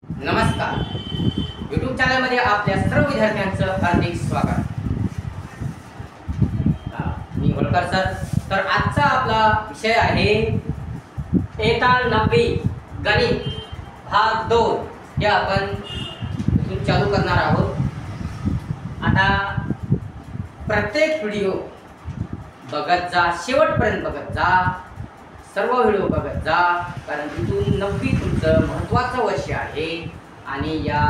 नमस्कार. YouTube चॅनलमध्ये आपल्या सर्व विद्यार्थ्यांचं हार्दिक स्वागत. मी होळकर सर. तर आजचा आपला विषय आहे इयत्ता 9वी गणित भाग 2 हे आपण इथून चालू करणार आहोत. आता प्रत्येक व्हिडिओ बघत जा, शेवटपर्यंत बघत जा, सर्व व्हिडिओ बघत जा, कारण इथून 9वी तुमचं महत्त्वाचं वर्ष आहे आणि या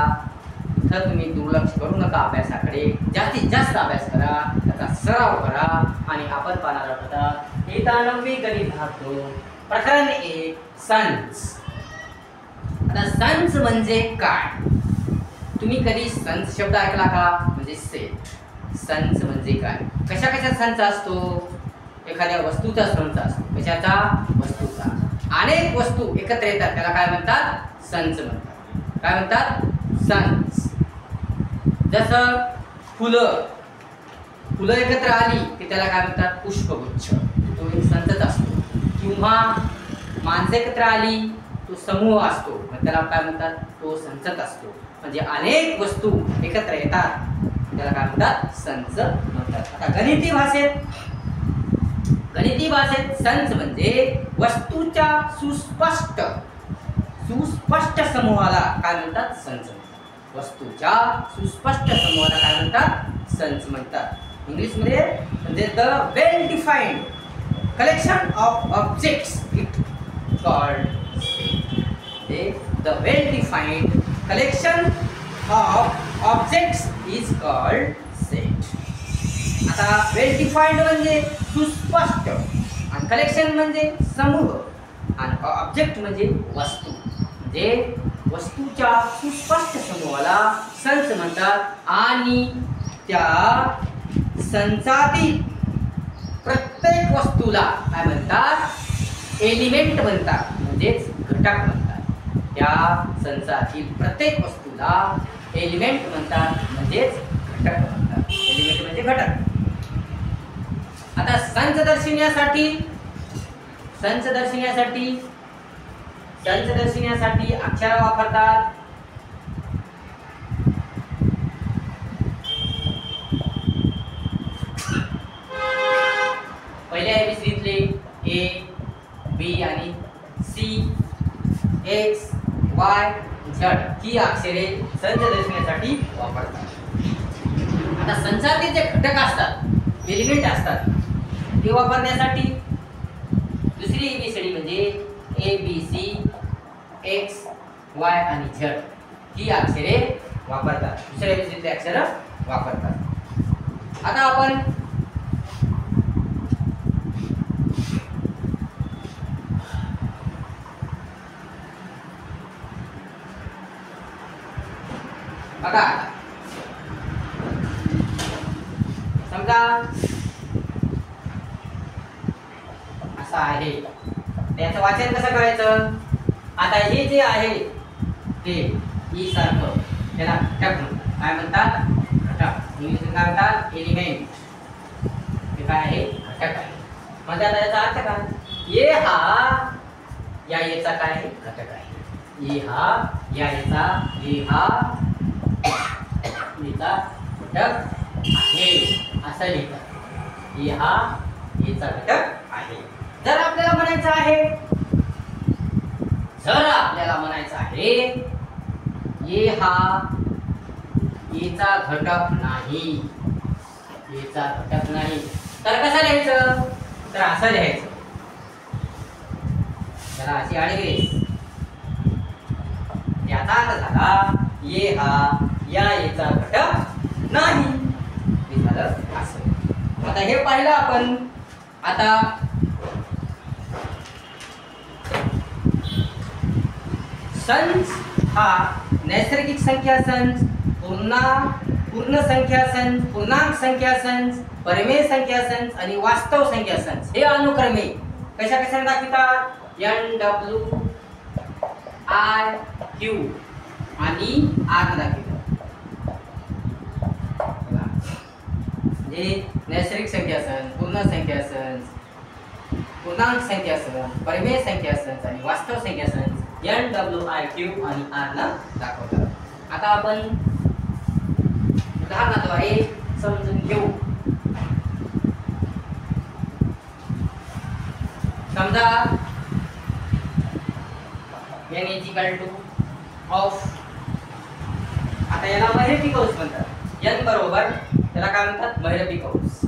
इथं तुम्ही दुर्लक्ष करू नका. अभ्यासाकडे जास्तीत जास्त अभ्यास करा, त्याचा सराव करा. आणि आपण पाहणार आहोत इयत्ता 9वी गणित भाग 2 प्रकरण 1 संच. आता संच म्हणजे काय? तुम्ही कधी संच शब्द ऐकला का? म्हणजे सेट. संच म्हणजे काय? कशा कशा संच असतो? एखाद्या वस्तूचा संच असतो. कशाचा? वस्तूचा. अनेक वस्तू एकत्र येतात, त्याला काय म्हणतात? संच म्हणतात. काय म्हणतात? संच. जसं फुलं एकत्र आली की त्याला काय म्हणतात? पुष्पगुच्छ. तो एक संचच असतो. किंवा माणसं एकत्र आली तो समूह असतो, मग त्याला काय म्हणतात? तो संचच असतो. म्हणजे अनेक वस्तू एकत्र येतात, त्याला काय म्हणतात? संच म्हणतात. आता गणिती भाषेत संच म्हणजे वस्तूच्या सुस्पष्ट समूहाला काय म्हणतात? संच. वस्तूच्या सुस्पष्ट समूहाला काय म्हणतात? संच म्हणतात. इंग्लिशमध्ये म्हणजे the well defined collection of objects it called set. The well defined collection of objects is called set. आता वेल डिफाइंड म्हणजे सुस्पष्ट, आणि कलेक्शन म्हणजे समूह, आणि ऑब्जेक्ट म्हणजे वस्तू. म्हणजे वस्तूच्या सुस्पष्ट समूहाला संच म्हणतात. आणि त्या संचातील प्रत्येक वस्तूला काय म्हणतात? एलिमेंट म्हणतात, म्हणजेच घटक म्हणतात. त्या संचातील प्रत्येक वस्तूला एलिमेंट म्हणतात, म्हणजेच घटक म्हणतात. एलिमेंट म्हणजे घटक. आता संच दर्शविण्यासाठी अक्षर वापरतात. पहिल्या ABCDतले A, B आणि C, X, Y, Z ही अक्षरे संच दर्शविण्यासाठी वापरतात. आता संचातील जे घटक असतात, एलिमेंट असतात, ते वापरण्यासाठी दुसरी ABCD म्हणजे ABC, X, Y आणि Z ही अक्षरे वापरतात. दुसऱ्या ABCDतले अक्षर वापरतात. आता आपण बघा, समजा असं आहे, त्याचं वाचन कसं करायचं? आता हे जे आहे ते ई सारखं, त्याला घटक म्हणतात. काय म्हणतात? घटक. इंग्लिशमध्ये काय म्हणतात? एलिमेंट. हे काय आहे? घटक आहे. म्हणजे आता याचा अर्थ काय? ए हा या याचा काय आहे? घटक आहे. ए हा या याचा घटक आहे असं लिहितात. ए हा याचा घटक आहे. जर आपल्याला म्हणायचं आहे ए हा एचा घटक नाही, तर कसं लिहायचं? तर असं लिहायचं. जरा अशी आडवी. याचा अर्थ झाला ए हा या एचा घटक नाही. हे झालं असं. आता हे पाहिलं आपण. आता संच हा नैसर्गिक संख्या संच, पूर्ण संख्या संच, पूर्णांक संख्या संच, परिमेय संख्या संच आणि वास्तव संख्या संच हे अनुक्रमे कशा कशाने दाखवितात? NW, I, Q आणि R दाखवितात. म्हणजे नैसर्गिक संख्या संच, पूर्ण संख्या संच, पूर्णांक संख्या संच, परिमेय संख्या संच आणि वास्तव संख्या संच NWIQ आणि R ला दाखवतात. आता आपण उदाहरणाद्वारे समजून घेऊ. समजा n इक्वल टू ऑफ, आता याला महिरपी कंस म्हणतात. n बरोबर त्याला काय म्हणतात, महिरपी कंस.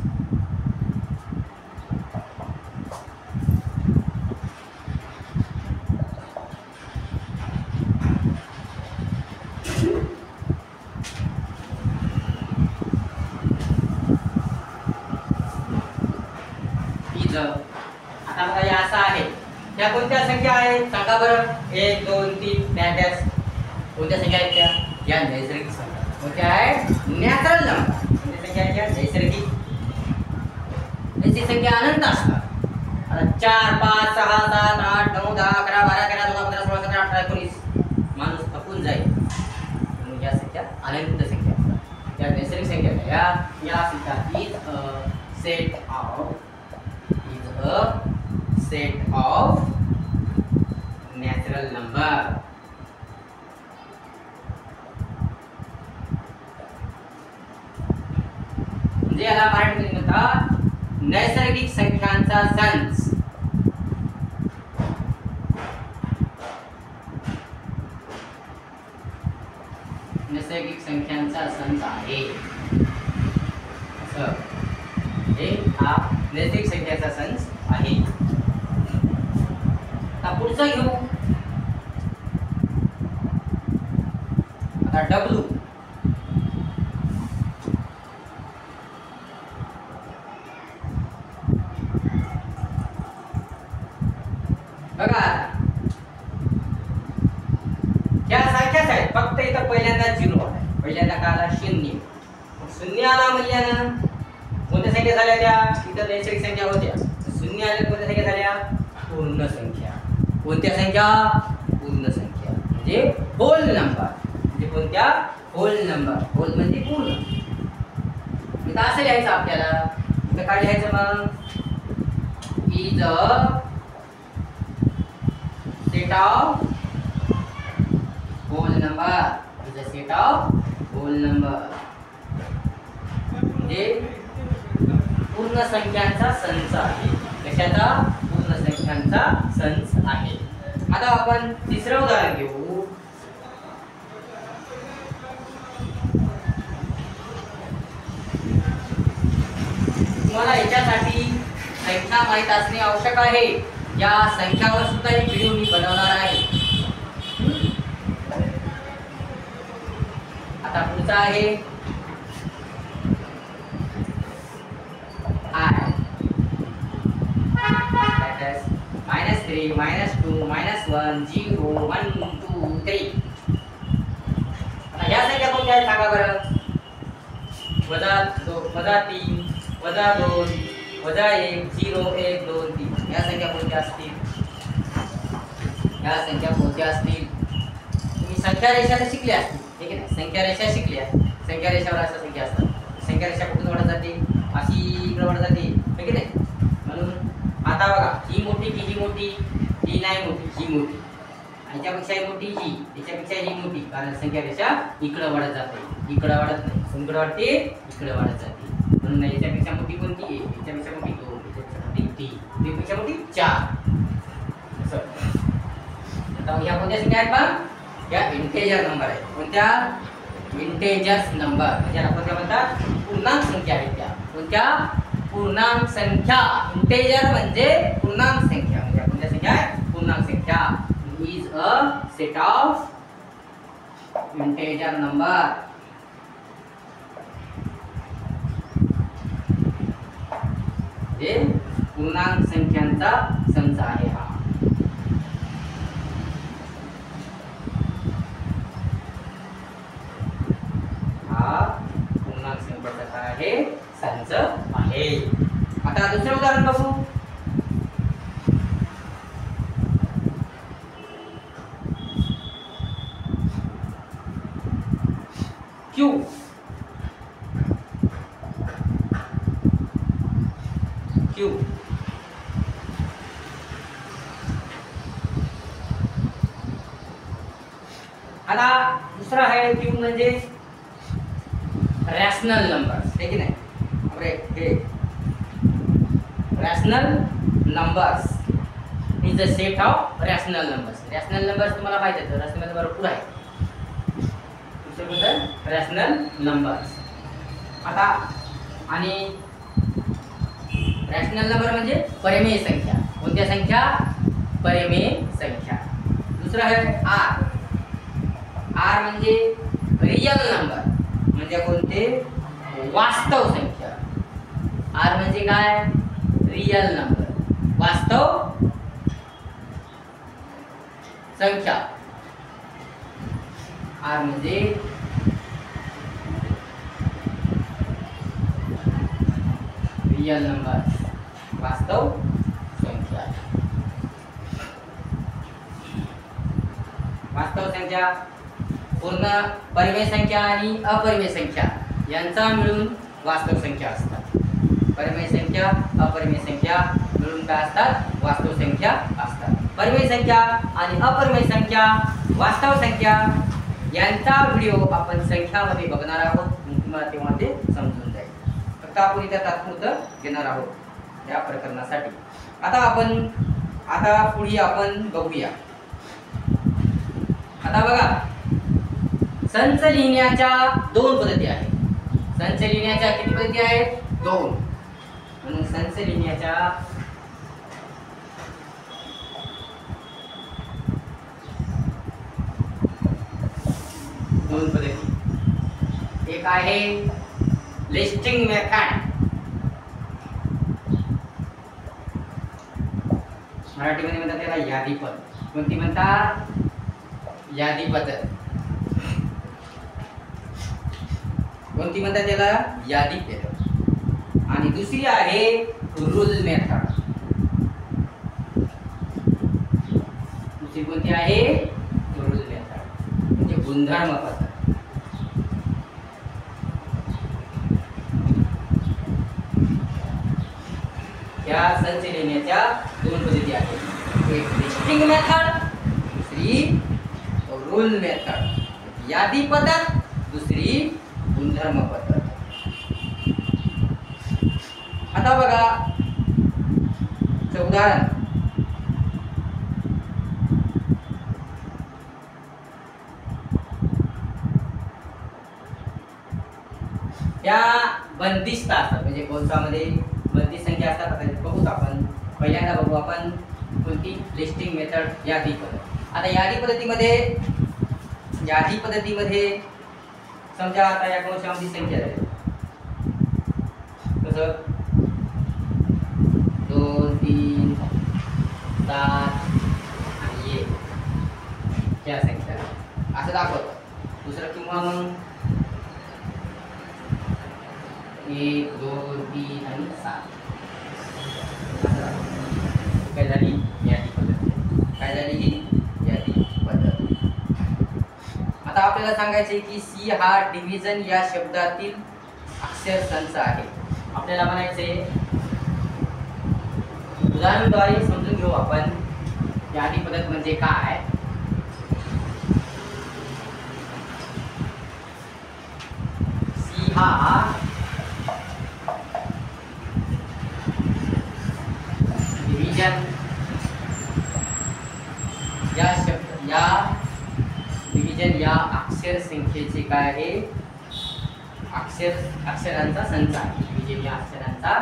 आता बघा हे असं आहे, त्या कोणत्या संख्या आहेत सांगा बरं. 1 2 3 डॅश. कोणत्या संख्या आहेत त्या? या नैसर्गिक संख्या. कोणत्या आहेत? Natural number. कोणत्या संख्या आहेत त्या? नैसर्गिक. त्याची संख्या अनंत असतात. आता 4 5 6 7 8 9 10 11 12 13 14 15 16 17 18 19 माणूस थकून जाईल. म्हणून या संख्या अनंत संख्या असतात. त्या नैसर्गिक संख्या या संख्या is a set of natural number. म्हणजे याला मराठीमध्ये म्हणतात नैसर्गिक संख्यांचा संच. नैसर्गिक संख्यांचा संच आहे. हे हा नैसर्गिक संख्याचा संच आहे. आता पुढचा घेऊ. आता W बघा, या सारख्याच आहेत, फक्त इथं पहिल्यांदा 0 आहे, पहिल्यांदा काय आला 0. शून्य आला म्हणल्यानं कोणत्या संख्या झाल्या त्या? इथं नैसर्गिक संख्या होत्या. शून्य आले कोणत्या संख्या झाल्या? पूर्ण संख्या. कोणत्या संख्या? पूर्ण संख्या म्हणजे होल नंबर. म्हणजे कोणत्या? Hole number. होल म्हणजे पूर्ण. इथं असं लिहायचं आपल्याला. इथं काय लिहायचं मग? Is a set of whole number. Is a set of whole number म्हणजे पूर्ण संख्यांचा संच आहे. कशाचा? पूर्ण संख्यांचा संच आहे. आता आपण तिसरं उदाहरण घेऊ. तुम्हाला याच्यासाठी संख्या माहित असणे आवश्यक आहे. या संख्यावर सुद्धा एक व्हिडिओ मी बनवणार आहे. आता पुढचा आहे -3 -2 -1 0 1 2 3. आता या संख्या कोणत्या आहेत सांगा बरं. -2 -3 -2 -1 0 1 2 3. या संख्या कोणत्या असतील? या संख्या कोणत्या असतील? तुम्ही संख्या रेषा तर शिकल्या असतील, ठीक आहे. संख्या रेषा शिकल्या. संख्या रेषावर अशा संख्या असतात. संख्या रेषा कुठून वाढत जाते? अशी इकडे वाढत जाते, ठीक आहे नाही. म्हणून आता बघा, ही मोठी की ही मोठी? ही नाही मोठी, ही मोठी. ह्याच्यापेक्षा ही मोठी ही, त्याच्यापेक्षा ही मोठी. कारण संख्या रेषा इकडे वाढत जाते, इकडे वाढत नाही. कोणीकडे वाढते? इकडे वाढत जाते. म्हणून याच्यापेक्षा मोठी कोणती? 1. याच्यापेक्षा मोठी 2. याच्यापेक्षा मोठी 3. याच्यापेक्षा मोठी 4. आता ह्या कोणत्या संख्या आहेत बघ? या इंटेजर नंबर आहेत. कोणत्या? Integers number. म्हणजे आपण काय म्हणतात? पूर्णांक संख्या आहेत त्या. कोणत्या? पूर्णांक संख्या. इंटेजर म्हणजे पूर्णांक संख्या. म्हणजे कोणत्या संख्या आहे? पूर्णांक संख्या. Is a set of integer number. हे पूर्णांक संख्यांचा संच आहे हा. हा पूर्णांक संख्याचा काय आहे? संच आहे. आता दुसरे उदाहरण बघू. Q Q दुसरा आहे क्यू म्हणजे रॅशनल नंबर्स, हे की नाही. अरे हे rational numbers is a set of rational numbers. Rational numbers तुम्हाला माहिती आहे, रॅशनल नंबर भरपूर आहे. दुसरं कोणतं रॅशनल नंबर्स. आता आणि रॅशनल नंबर म्हणजे परिमेय संख्या. कोणत्या संख्या? परिमेय संख्या. दुसरं आहे आर. आर म्हणजे रियल नंबर, म्हणजे कोणते? वास्तव संख्या. आर म्हणजे काय? रियल नंबर, वास्तव संख्या. आर म्हणजे रियल नंबर, वास्तव संख्या. वास्तव संख्या पूर्ण परिमेय संख्या आणि अपरिमेय संख्या यांचा मिळून वास्तव संख्या असतात. परिमेय संख्या अपरिमेय संख्या मिळून काय असतात? वास्तव संख्या असतात. परिमेय संख्या आणि अपरिमेय संख्या, वास्तव संख्या यांचा व्हिडिओ आपण संख्यामध्ये बघणार आहोत. तुम्हाला तेव्हा ते समजून जाईल. फक्त आपण इथे तात्पुरतं घेणार आहोत या प्रकरणासाठी. आता पुढे आपण बघूया. आता बघा, संच लिहिण्याच्या दोन पद्धती आहेत. संच लिहिण्याच्या किती पद्धती आहेत? दोन. म्हणून संच लिहिण्याच्या दोन पद्धती. एक आहे लिस्टिंग मेथड, मराठीमध्ये म्हणतात त्याला यादी पद्धत. कोणती म्हणतात? यादी पद्धत. कोणती म्हणतात त्याला? यादी पद्धत. आणि दुसरी आहे रूल मेथड. दुसरी कोणती आहे? रूल मेथड म्हणजे गुणधर्म पद्धत. या संच लिहिण्याच्या दोन पद्धती आहेत. एक लिस्टिंग मेथड, दुसरी रूल मेथड. यादी पद्धत, दुसरी गुणधर्म पद्धत. आता बघा उदाहरण. त्या बंदिस्त असतात, म्हणजे कंसामध्ये बंदिस्त संख्या असतात. आता बघूत आपण. पहिल्यांदा बघू आपण कोणती? लिस्टिंग मेथड, यादी पद्धत. आता यादी पद्धतीमध्ये समजा आता या कंसामध्ये संख्या आहे कसं 2 3 7 आणि 1 या संख्या असं दाखवतो. दुसरं किंवा मग 1 2 3 आणि 7 काय झाली? यादी पद्धत. काय झाली ही? यादी पद्धत. आता आपल्याला सांगायचे की सी हा डिव्हिजन या शब्दातील अक्षर संच आहे. आपल्याला म्हणायचे उदाहरणाद्वारे समजून घेऊ आपण. यादी पद्धत म्हणजे काय? सी हा डिव्हिजन या अक्षर संख्येचे काय आहे? अक्षरांचा संच आहे. डिव्हिजन या अक्षरांचा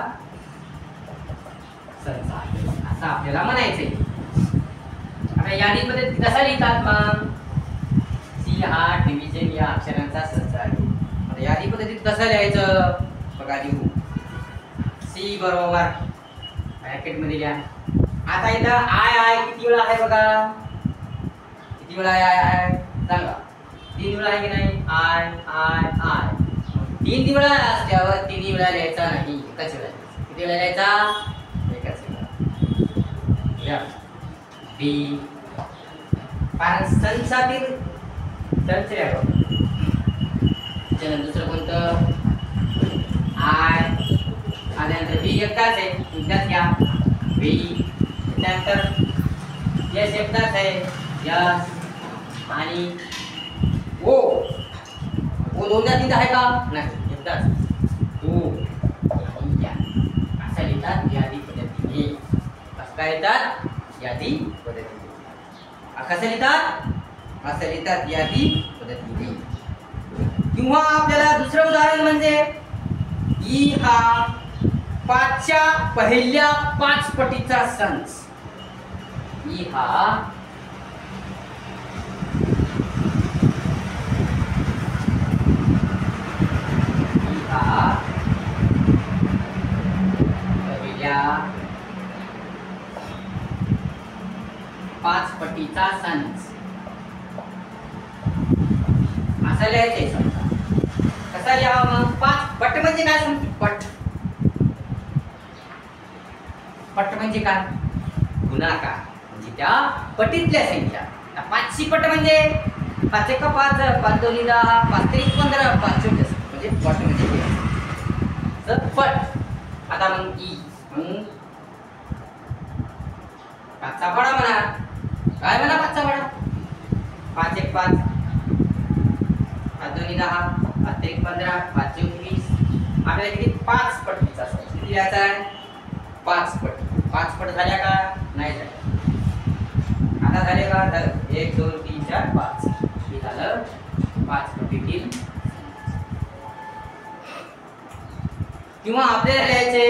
संच आहे असं आपल्याला म्हणायचंय. आता यादी पद्धती कसा लिहितात मग? सी हा डिव्हिजन या अक्षरांचा संच आहे. आता यादी पद्धतीत कसं लिहायचं? बघा लिहू. सी बरोबर ब्रॅकेट मध्ये लिहा. आता इथं आय किती वेळा आहे बघा? किती वेळा आहे सांगा? 3 वेळा आहे की नाही? आय 3 वेळा असल्यावर 3 वेळा लिहायचा नाही, एकाच वेळा. किती वेळा लिहायचा? एकाच वेळा. बी कारण संचातील संच लिहा. दुसरं कोणतं? आय आल्यानंतर बी एकदाच आहे, एकदाच घ्या. बी त्यानंतर एस एकदाच आहे, यस. आणि ओ दोनदा तीनदा आहे का नाही, एकदाच. हो असं लिहितात यादी पद्धतीने. कसं काय लिहितात? यादी पद्धतीने. कसं लिहितात? असं लिहितात यादी पद्धतीने. किंवा आपल्याला दुसरं उदाहरण म्हणजे ई हा 5च्या पहिल्या 5 पटीचा संच. ई हा पहिल्या 5 पटीचा संच असं लिहायचंय. समजा कसा लिहावा मग? 5 पट म्हणजे काय समजू? पट म्हणजे काय? गुणाकार म्हणजे त्या पटीतल्या संख्या. 5ची पट म्हणजे 5 एका 5, 5 दोन्ही 10, 5 त्रिक 15, 5 चौक म्हणजे पट म्हणजे तर पट. आता मग ई मग 5चा पाडा म्हणा. काय म्हणा 5चा पाडा? 5 एक 5, 5 दोन्ही 10, 5 त्रिक 15, 5 चौक 20. आपल्याला किती? 5 पटीचा किती लिहायचा आहे? 5 पट. 5 पट झाल्या का? नाही झाल्या. आता झाले का? 1 2 3 4 5 हे झालं 5 पटीतील. किंवा आपल्याला लिहायचे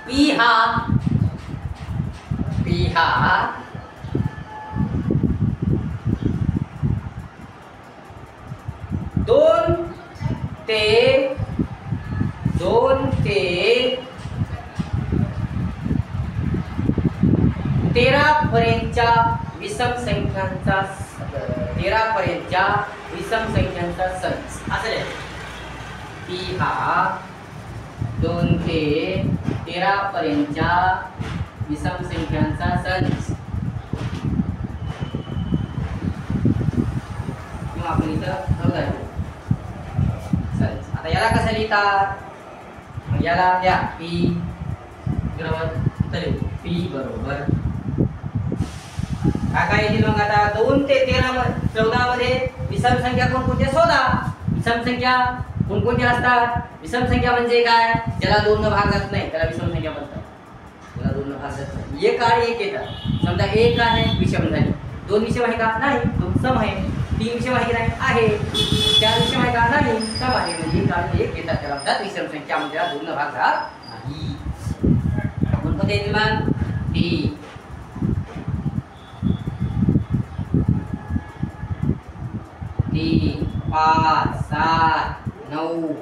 पी हा 2 ते 13 पर्यंतच्या विषम संख्यांचा संच. असं लिहायचं. पी हा 2 ते 13 पर्यंतच्या विषम संख्यांचा संच. किंवा आपण इथं संच. आता याला कसं लिहितात? याला या पी बरोबर पी बरोबर काय येईल मग? आता 2 ते 14 मध्ये विषम संख्या कोणकोणत्या शोधा. विषम संख्या कोणकोणत्या असतात? विषम संख्या म्हणजे काय? ज्याला 2 न भाग जात नाही त्याला विषम संख्या म्हणतात. ज्याला 2 न भाग जात नाही. एक आणि एक येतात. समजा एक आहे विषम झाली. 2 विषम आहे का? नाही. 2 सम आहे. 3 विषम आहे की नाही? आहे. 4 विषम आहे का? नाही. सम आहे. म्हणजे एक आणि एक येतात त्याला म्हणतात विषम संख्या. म्हणजे 2 न भाग जात नाही. कोणकोणते येतील मग? 3 5 7 9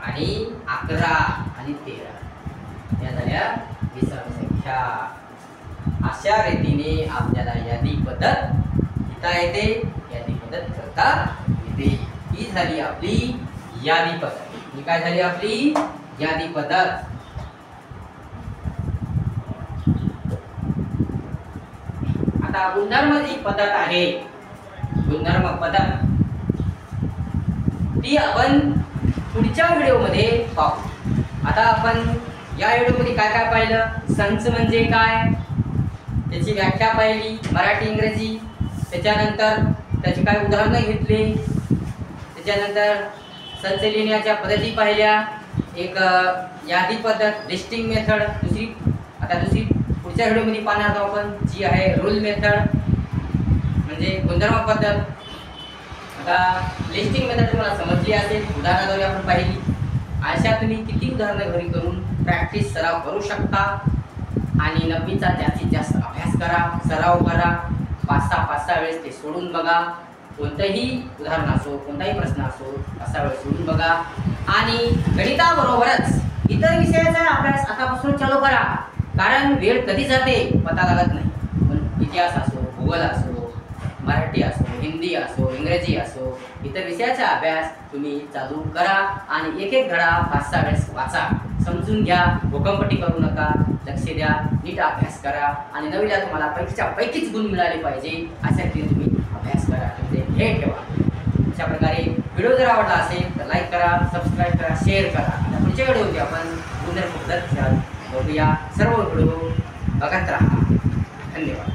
आणि 11 आणि 13 या झाल्या विषम संख्या. अशा रीतीने आपल्याला यादी पद्धत लिहिता येते. यादी पद्धत करता येते. ही झाली आपली यादी पद्धत. ही काय झाली आपली यादी पद्धत. आता गुणधर्म जी पद्धत आहे, गुणधर्म पद्धत ती आपण पुढच्या व्हिडिओमध्ये पाहू. आता आपण या व्हिडिओमध्ये काय काय पाहिलं? संच म्हणजे काय, त्याची व्याख्या पाहिली मराठी इंग्रजी. त्याच्यानंतर त्याची काय उदाहरणं घेतली. त्याच्यानंतर संच लिहिण्याच्या पद्धती पाहिल्या. एक यादी पद्धत लिस्टिंग मेथड. दुसरी पुढच्या व्हिडिओमध्ये पाहणार आहोत आपण जी आहे रूल मेथड म्हणजे गुणधर्म पद्धत. आता लिस्टिंग मेथड तुम्हाला समजली असेल, उदाहरणाद्वारे आपण पाहिली. अशा तुम्ही किती उदाहरणं घरी करून प्रॅक्टिस सराव करू शकता. आणि 9वीचा जास्तीत जास्त अभ्यास करा, सराव करा. 5-6 वेळेस ते सोडून बघा. कोणतंही उदाहरण असो, कोणताही प्रश्न असो 5 वेळेस सोडून बघा. आणि गणिताबरोबरच इतर विषयाचा अभ्यास आतापासून चालू करा. कारण वेळ कधी जाते पता लागत नाही. पण इतिहास असो, भूगोल असो, मराठी असो, हिंदी असो, इंग्रजी असो, इतर विषयाचा अभ्यास तुम्ही चालू करा. आणि एक एक धडा 5-6 वेळेस वाचा, समजून घ्या. भूकंपटी करू नका, लक्ष द्या, नीट अभ्यास करा. आणि 9वीला तुम्हाला पैकीच्या पैकीच गुण मिळाले पाहिजे अशा रीतीने तुम्ही अभ्यास करा. हे ठेवा. अशा प्रकारे व्हिडिओ जर आवडला असेल तर लाईक करा, सबस्क्राईब करा, शेअर करा. आता पुढच्या व्हिडिओमध्ये आपण गुणधर्म पद्धत बघूया. सर्व व्हिडिओ बघत राहा. धन्यवाद.